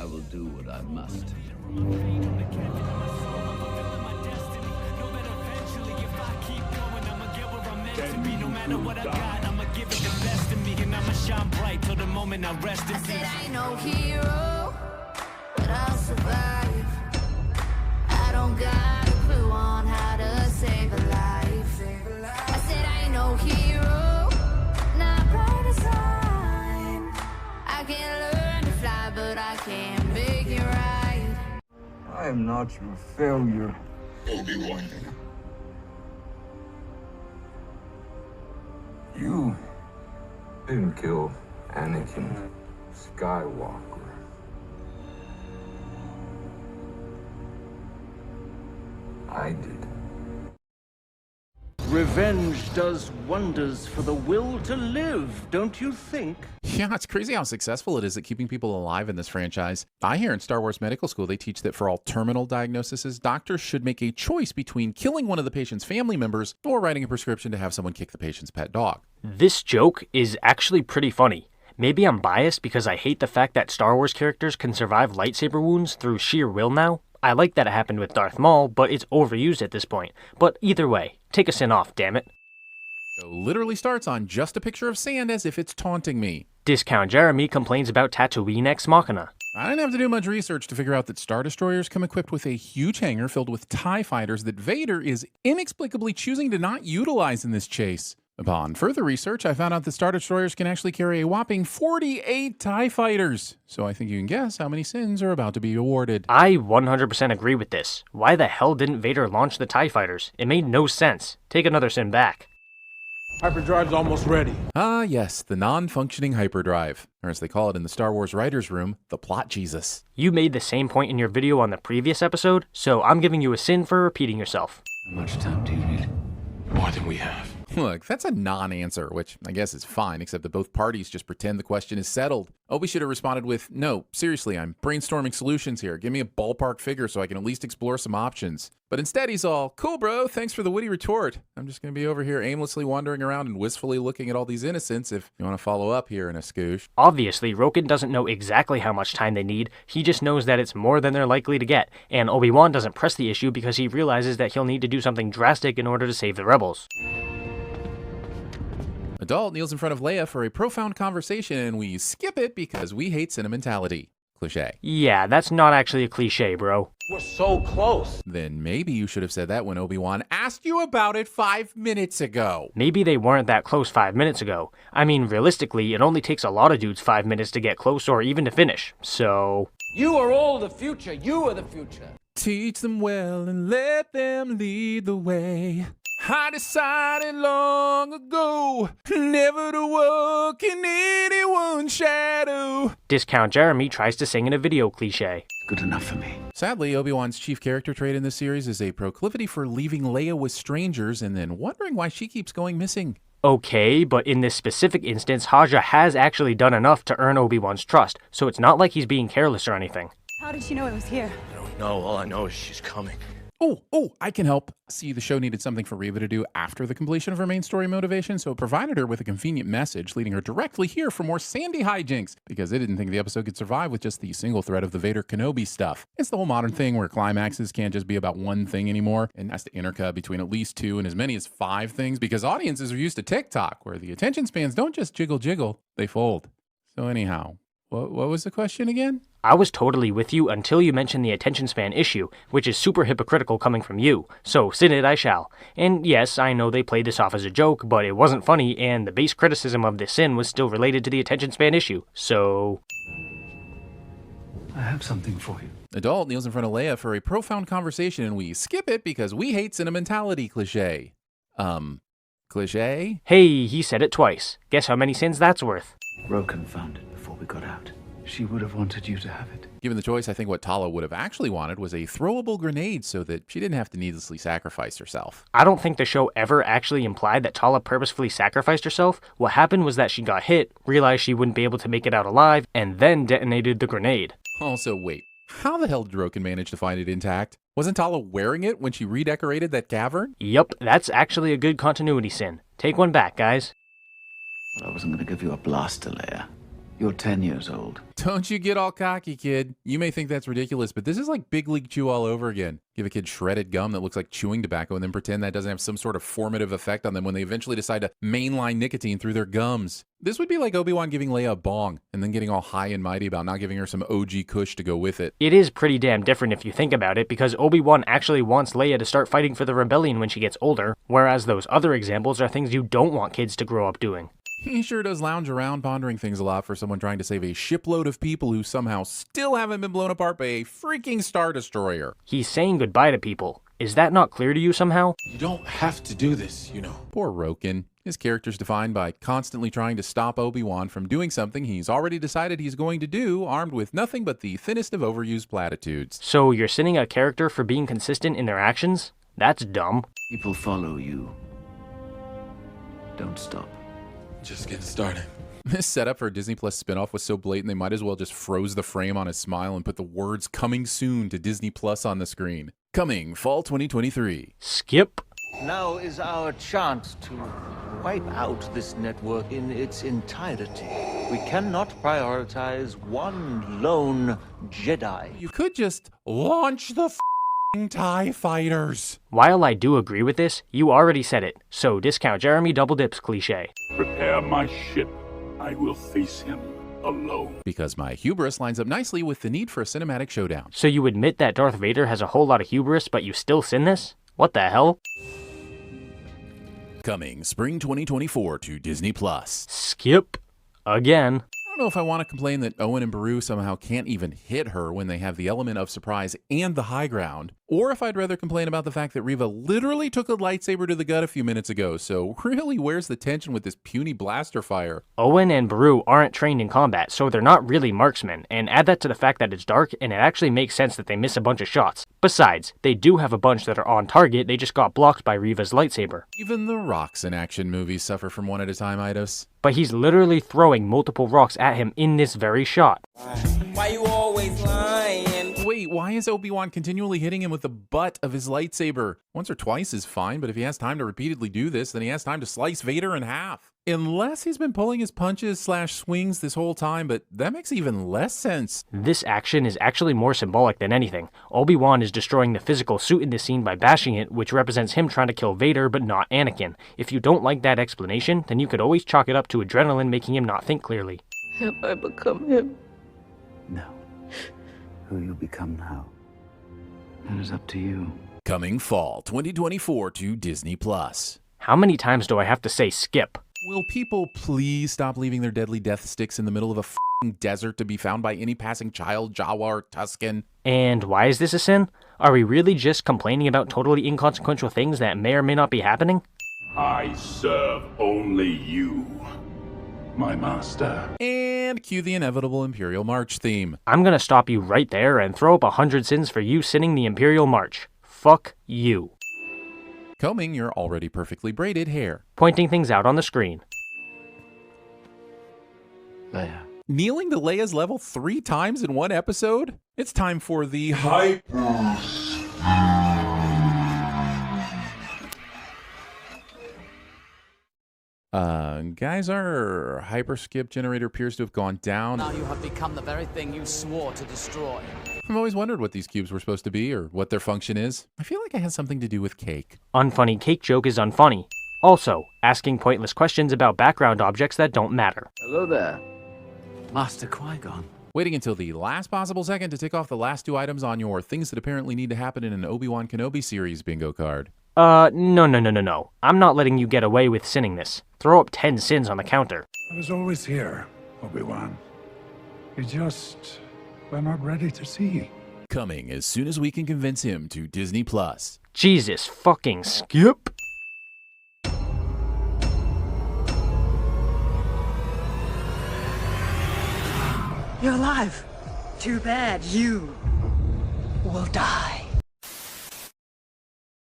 I will do what I must. No matter what I got, I'ma give it the best of me, and I'ma shine bright till the moment I rest in peace. I said I ain't no hero, but I'll survive. I don't got a clue on how to save a life. I said I ain't no hero, not bright as I'm. I can learn to fly, but I can't make it right. I am not your failure, Obi-Wan. You didn't kill Anakin Skywalker. I did. Revenge does wonders for the will to live, don't you think? Yeah, it's crazy how successful it is at keeping people alive in this franchise. I hear in Star Wars Medical School they teach that for all terminal diagnoses, doctors should make a choice between killing one of the patient's family members or writing a prescription to have someone kick the patient's pet dog. This joke is actually pretty funny. Maybe I'm biased because I hate the fact that Star Wars characters can survive lightsaber wounds through sheer will now. I like that it happened with Darth Maul, but it's overused at this point. But either way, take a sin off, damn it. So literally starts on just a picture of sand as if it's taunting me. Discount Jeremy complains about Tatooine Ex Machina. I didn't have to do much research to figure out that Star Destroyers come equipped with a huge hangar filled with TIE fighters that Vader is inexplicably choosing to not utilize in this chase. Upon further research, I found out that Star Destroyers can actually carry a whopping 48 TIE fighters. So I think you can guess how many sins are about to be awarded. I 100% agree with this. Why the hell didn't Vader launch the TIE fighters? It made no sense. Take another sin back. Hyperdrive's almost ready. Ah, yes, the non-functioning hyperdrive, or as they call it in the Star Wars writers' room, the plot Jesus. You made the same point in your video on the previous episode, so I'm giving you a sin for repeating yourself. How much time do you need? More than we have. Look, that's a non-answer, which I guess is fine, except that both parties just pretend the question is settled. Obi should have responded with, no, seriously, I'm brainstorming solutions here. Give me a ballpark figure so I can at least explore some options. But instead he's all, cool bro, thanks for the witty retort. I'm just going to be over here aimlessly wandering around and wistfully looking at all these innocents if you want to follow up here in a scoosh. Obviously, Roken doesn't know exactly how much time they need, he just knows that it's more than they're likely to get, and Obi-Wan doesn't press the issue because he realizes that he'll need to do something drastic in order to save the rebels. Adult kneels in front of Leia for a profound conversation, and we skip it because we hate sentimentality. Cliché. Yeah, that's not actually a cliche, bro. We're so close. Then maybe you should have said that when Obi-Wan asked you about it 5 minutes ago. Maybe they weren't that close 5 minutes ago. I mean, realistically, it only takes a lot of dudes 5 minutes to get close or even to finish, so... You are all the future. You are the future. Teach them well and let them lead the way. I decided long ago never to walk in anyone's shadow. Discount Jeremy tries to sing in a video cliche. Good enough for me. Sadly, Obi-Wan's chief character trait in this series is a proclivity for leaving Leia with strangers and then wondering why she keeps going missing. Okay, but in this specific instance, Haja has actually done enough to earn Obi-Wan's trust, so it's not like he's being careless or anything. How did she know it was here? I don't know. All I know is she's coming. Oh, I can help. See, the show needed something for Reva to do after the completion of her main story motivation, so it provided her with a convenient message leading her directly here for more Sandy hijinks, because it didn't think the episode could survive with just the single thread of the Vader Kenobi stuff. It's the whole modern thing where climaxes can't just be about one thing anymore, and has to intercut between at least 2 and as many as 5 things, because audiences are used to TikTok, where the attention spans don't just jiggle, they fold. So anyhow, what was the question again? I was totally with you until you mentioned the attention span issue, which is super hypocritical coming from you, so sin it I shall. And yes, I know they played this off as a joke, but it wasn't funny, and the base criticism of this sin was still related to the attention span issue, so... I have something for you. Adult kneels in front of Leia for a profound conversation, and we skip it because we hate sentimentality cliché. Cliché? Hey, he said it twice. Guess how many sins that's worth? Roken found it before we got out. She would have wanted you to have it. Given the choice, I think what Tala would have actually wanted was a throwable grenade so that she didn't have to needlessly sacrifice herself. I don't think the show ever actually implied that Tala purposefully sacrificed herself. What happened was that she got hit, realized she wouldn't be able to make it out alive, and then detonated the grenade. Also, wait, how the hell did Roken manage to find it intact? Wasn't Tala wearing it when she redecorated that cavern? Yup, that's actually a good continuity sin. Take one back, guys. But I wasn't going to give you a blaster, Leia. You're 10 years old. Don't you get all cocky, kid. You may think that's ridiculous, but this is like Big League Chew all over again. Give a kid shredded gum that looks like chewing tobacco and then pretend that doesn't have some sort of formative effect on them when they eventually decide to mainline nicotine through their gums. This would be like Obi-Wan giving Leia a bong and then getting all high and mighty about not giving her some OG Kush to go with it. It is pretty damn different if you think about it, because Obi-Wan actually wants Leia to start fighting for the rebellion when she gets older, whereas those other examples are things you don't want kids to grow up doing. He sure does lounge around pondering things a lot for someone trying to save a shipload of people who somehow still haven't been blown apart by a freaking Star Destroyer. He's saying goodbye to people. Is that not clear to you somehow? You don't have to do this, you know. Poor Roken. His character's defined by constantly trying to stop Obi-Wan from doing something he's already decided he's going to do, armed with nothing but the thinnest of overused platitudes. So you're sinning a character for being consistent in their actions? That's dumb. People follow you. Don't stop. Just getting started. This setup for a Disney Plus spinoff was so blatant they might as well just froze the frame on his smile and put the words "coming soon" to Disney Plus on the screen. Coming fall 2023. Skip. Now is our chance to wipe out this network in its entirety. We cannot prioritize one lone Jedi. You could just launch the TIE fighters. While I do agree with this, you already said it, so discount Jeremy double dips cliche. Prepare my ship. I will face him alone. Because my hubris lines up nicely with the need for a cinematic showdown. So you admit that Darth Vader has a whole lot of hubris, but you still sin this? What the hell? Coming spring 2024 to Disney Plus. Skip. Again. I don't know if I want to complain that Owen and Beru somehow can't even hit her when they have the element of surprise and the high ground, or if I'd rather complain about the fact that Reva literally took a lightsaber to the gut a few minutes ago, so really where's the tension with this puny blaster fire? Owen and Beru aren't trained in combat, so they're not really marksmen, and add that to the fact that it's dark, and it actually makes sense that they miss a bunch of shots. Besides, they do have a bunch that are on target, they just got blocked by Reva's lightsaber. Even the rocks in action movies suffer from one at a time, Eidos. But he's literally throwing multiple rocks at him in this very shot. Why you always lying? Wait, why is Obi-Wan continually hitting him with the butt of his lightsaber? Once or twice is fine, but if he has time to repeatedly do this, then he has time to slice Vader in half. Unless he's been pulling his punches/swings this whole time, but that makes even less sense. This action is actually more symbolic than anything. Obi-Wan is destroying the physical suit in this scene by bashing it, which represents him trying to kill Vader, but not Anakin. If you don't like that explanation, then you could always chalk it up to adrenaline making him not think clearly. Have I become him? No. Who you become now, that is up to you. Coming fall 2024 to Disney Plus. How many times do I have to say skip? Will people please stop leaving their deadly death sticks in the middle of a f***ing desert to be found by any passing child, Jawa or Tusken? And why is this a sin? Are we really just complaining about totally inconsequential things that may or may not be happening? I serve only you, my master. And cue the inevitable Imperial March theme. I'm gonna stop you right there and throw up 100 sins for you sinning the Imperial March. Fuck you. Combing your already perfectly braided hair. Pointing things out on the screen. Leia. Kneeling to Leia's level 3 times in one episode? It's time for the guys, our hyperskip generator appears to have gone down. Now you have become the very thing you swore to destroy. I've always wondered what these cubes were supposed to be or what their function is. I feel like it has something to do with cake. Unfunny cake joke is unfunny. Also, asking pointless questions about background objects that don't matter. Hello there, Master Qui-Gon. Waiting until the last possible second to tick off the last 2 items on your things that apparently need to happen in an Obi-Wan Kenobi series bingo card. No. I'm not letting you get away with sinning this. Throw up 10 sins on the counter. I was always here, Obi-Wan. You just were not ready to see. Coming as soon as we can convince him to Disney Plus. Jesus fucking skip. You're alive. Too bad you will die.